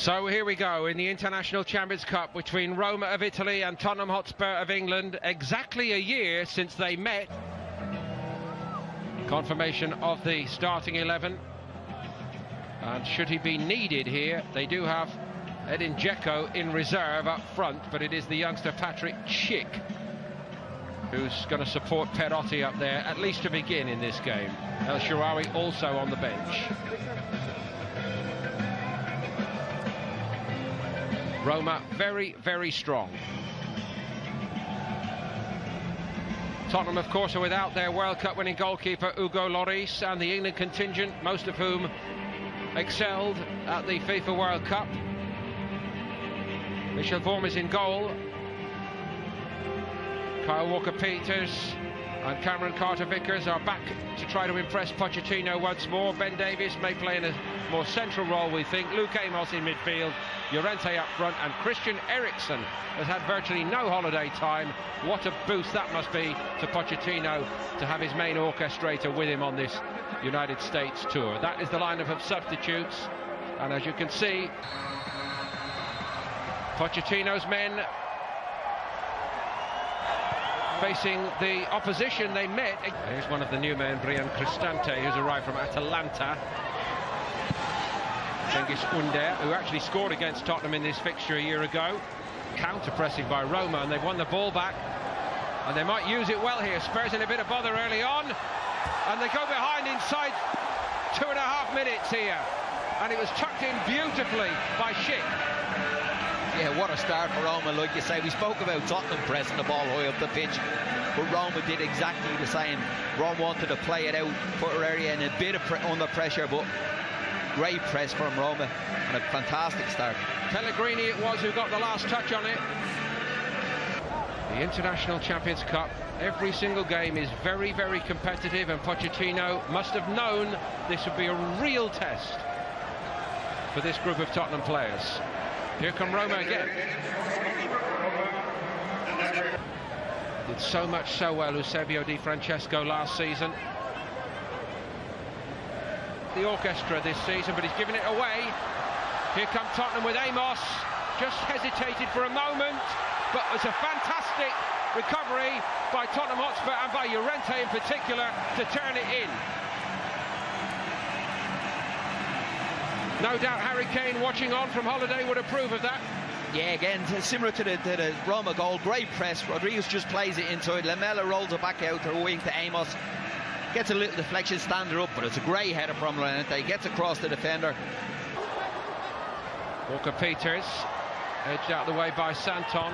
So here we go in the International Champions Cup between Roma of Italy and Tottenham Hotspur of England. Exactly a year since they met. Confirmation of the starting 11. And should he be needed here, they do have Edin Dzeko in reserve up front, but it is the youngster Patrick Schick who's going to support Perotti up there, at least to begin in this game. El Shaarawy also on the bench. Roma very, very strong. Tottenham, of course, are without their World Cup winning goalkeeper Hugo Lloris, and the England contingent, most of whom excelled at the FIFA World Cup. Michel Vorm is in goal. Kyle Walker-Peters and Cameron Carter-Vickers are back to try to impress Pochettino once more. Ben Davies may play in a more central role, we think. Luke Amos in midfield, Llorente up front, and Christian Eriksen has had virtually no holiday time. What a boost that must be to Pochettino to have his main orchestrator with him on this United States tour. That is the lineup of substitutes, and as you can see, Pochettino's men facing the opposition they met. Here's one of the new men, Brian Cristante, who's arrived from Atalanta. Cengiz Under, who actually scored against Tottenham in this fixture a year ago. Counter-pressing by Roma, and they've won the ball back. And they might use it well here. Spurs in a bit of bother early on. And they go behind inside 2.5 minutes here. And it was tucked in beautifully by Schick. Yeah, what a start for Roma, like you say. We spoke about Tottenham pressing the ball high up the pitch, but Roma did exactly the same. Roma wanted to play it out, put her area in a bit of under pressure, but great press from Roma and a fantastic start. Pellegrini it was who got the last touch on it. The International Champions Cup, every single game is very, very competitive, and Pochettino must have known this would be a real test for this group of Tottenham players. Here come Roma again. Did so much so well Eusebio Di Francesco last season. The orchestra this season, but he's given it away. Here come Tottenham with Amos. Just hesitated for a moment, but it's a fantastic recovery by Tottenham Hotspur and by Llorente in particular to turn it in. No doubt Harry Kane, watching on from holiday, would approve of that. Yeah, again, similar to the Roma goal. Great press. Rodriguez just plays it inside. Lamela rolls it back out to the wing to Amos. Gets a little deflection, stand up, but it's a great header from Llorente. Gets across the defender. Walker-Peters, edged out of the way by Santon.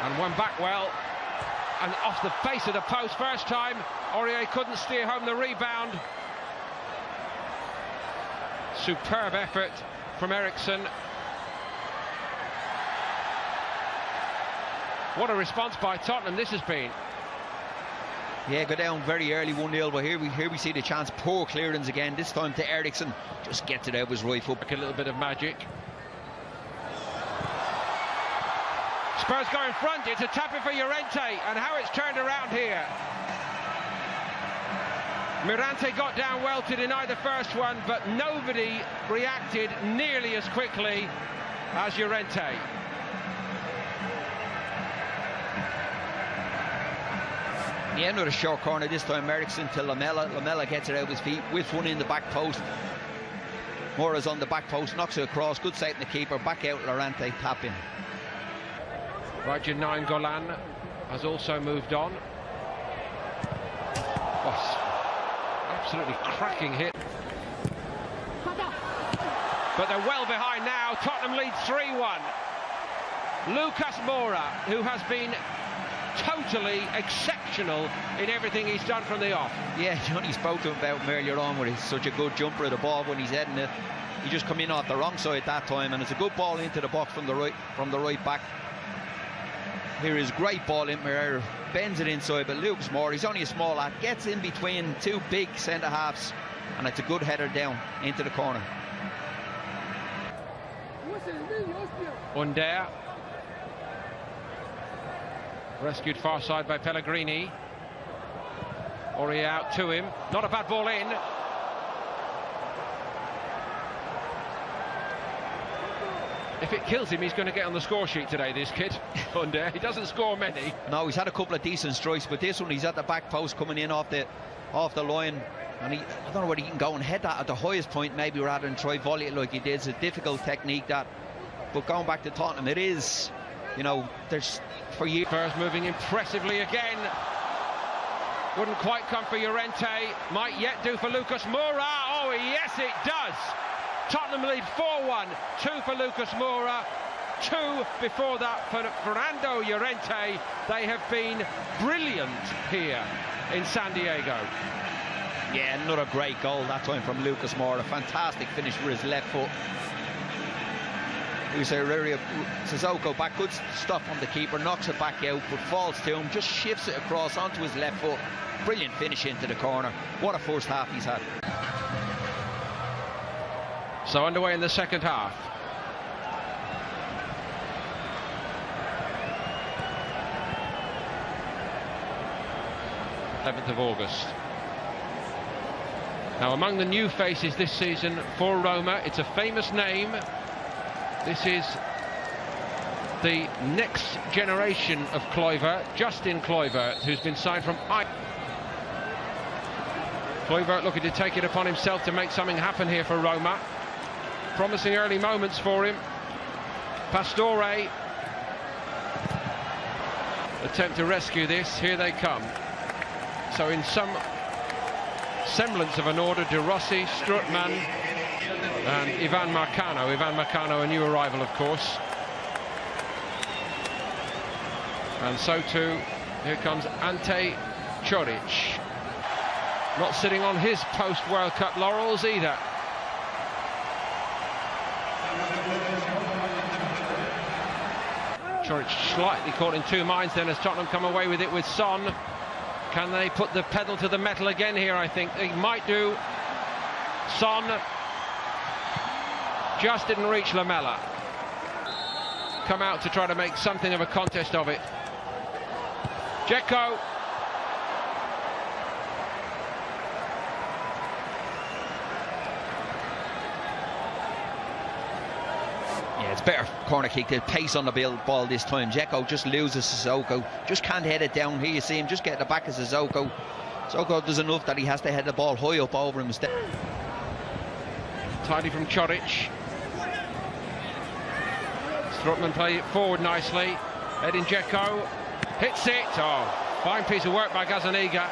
And one back well. And off the base of the post first time. Aurier couldn't steer home the rebound. Superb effort from Eriksen. What a response by Tottenham this has been. Yeah, go down very early 1-0, but here we see the chance. Poor clearance again, this time to Eriksen. Just gets it out with his right foot. A little bit of magic. Spurs go in front, it's a tap in for Llorente, and how it's turned around here. Mirante got down well to deny the first one, but nobody reacted nearly as quickly as Llorente. The end of the short corner this time, Eriksen to Lamela. Lamela gets it out of his feet, whips one in the back post. Mora's on the back post, knocks it across, good sight in the keeper, back out Llorente, tap in. Raja Nainggolan has also moved on. Absolutely cracking hit. But they're well behind now. Tottenham lead 3-1. Lucas Moura, who has been totally exceptional in everything he's done from the off. Yeah, Johnny spoke to him about him earlier on, where he's such a good jumper of the ball when he's heading it. He just come in off the wrong side that time, and it's a good ball into the box from the right back. Here is great ball in there, bends it inside, but Lucas Moura, he's only a small lad, gets in between two big centre halves, and it's a good header down into the corner. Under, rescued far side by Pellegrini. Aurier out to him, not a bad ball in. If it kills him, he's going to get on the score sheet today, this kid. Under. He doesn't score many. No, he's had a couple of decent strikes, but this one he's at the back post coming in off the line, and I don't know whether he can go and head that at the highest point maybe rather than try volley it like he did. It's a difficult technique that, but going back to Tottenham, it is, you know, there's for years. Spurs moving impressively again. Wouldn't quite come for Llorente, might yet do for Lucas Moura. Oh yes it does. Tottenham lead 4-1, 2 for Lucas Moura, 2 before that for Fernando Llorente. They have been brilliant here in San Diego. Yeah, another great goal that time from Lucas Moura. A fantastic finish with his left foot. Sissoko back, good stop on the keeper, knocks it back out, but falls to him, just shifts it across onto his left foot. Brilliant finish into the corner. What a first half he's had. So underway in the second half. of August. Now, among the new faces this season for Roma, it's a famous name. This is the next generation of Kluivert, Justin Kluivert, who's been signed from Kluivert looking to take it upon himself to make something happen here for Roma. Promising early moments for him. Pastore attempt to rescue this. Here they come. So in some semblance of an order, De Rossi, Strootman and Ivan Marcano. Ivan Marcano, a new arrival, of course. And so too, here comes Ante Čorić. Not sitting on his post-World Cup laurels either. Čorić slightly caught in two minds then as Tottenham come away with it with Son. Can they put the pedal to the metal again here? I think they might do. Son just didn't reach Lamela. Come out to try to make something of a contest of it. Dzeko. Yeah, it's better corner kick. The pace on the ball this time. Dzeko just loses Sissoko. Just can't head it down. Here you see him just get the back of Sissoko. Sissoko does enough that he has to head the ball high up over him instead. Tidy from Čorić. Strootman played it forward nicely. Edin Dzeko hits it. Oh, fine piece of work by Gazzaniga.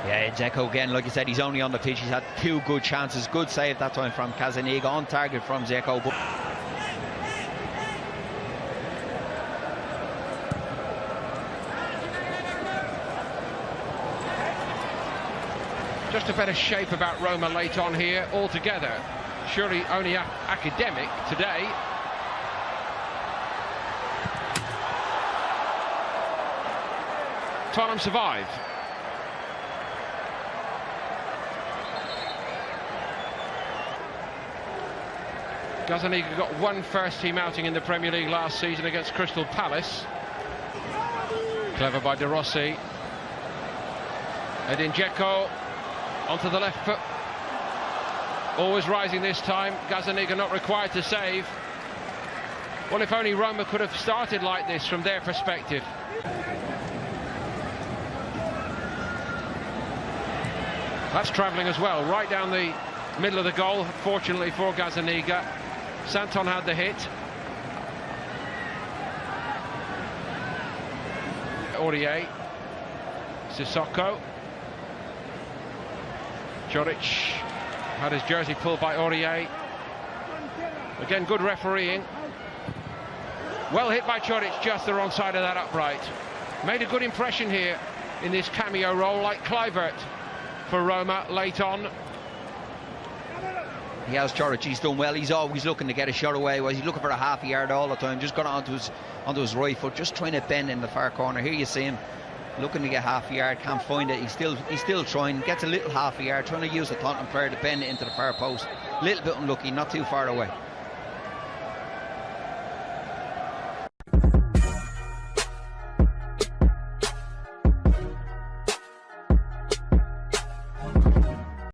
Yeah, Dzeko again, like you said, he's only on the pitch. He's had two good chances. Good save that time from Gazzaniga, on target from Dzeko. But just a better shape about Roma late on here altogether. Surely only academic today. Tottenham survive. Gazzaniga got one first-team outing in the Premier League last season against Crystal Palace. Clever by De Rossi. Edin Dzeko onto the left foot. Always rising this time. Gazzaniga not required to save. Well, if only Roma could have started like this from their perspective. That's travelling as well, right down the middle of the goal, fortunately for Gazzaniga. Santon had the hit. Aurier. Sissoko. Čorić had his jersey pulled by Aurier. Again, good refereeing. Well hit by Čorić, just the wrong side of that upright. Made a good impression here in this cameo role, like Kluivert for Roma late on. He has Čorić, he's done well. He's always looking to get a shot away. He's looking for a half a yard all the time. Just got onto his right foot, just trying to bend in the far corner. Here you see him looking to get half a yard, can't find it. He's still trying, gets a little half a yard, trying to use the Tottenham player to bend it into the far post. A little bit unlucky, not too far away.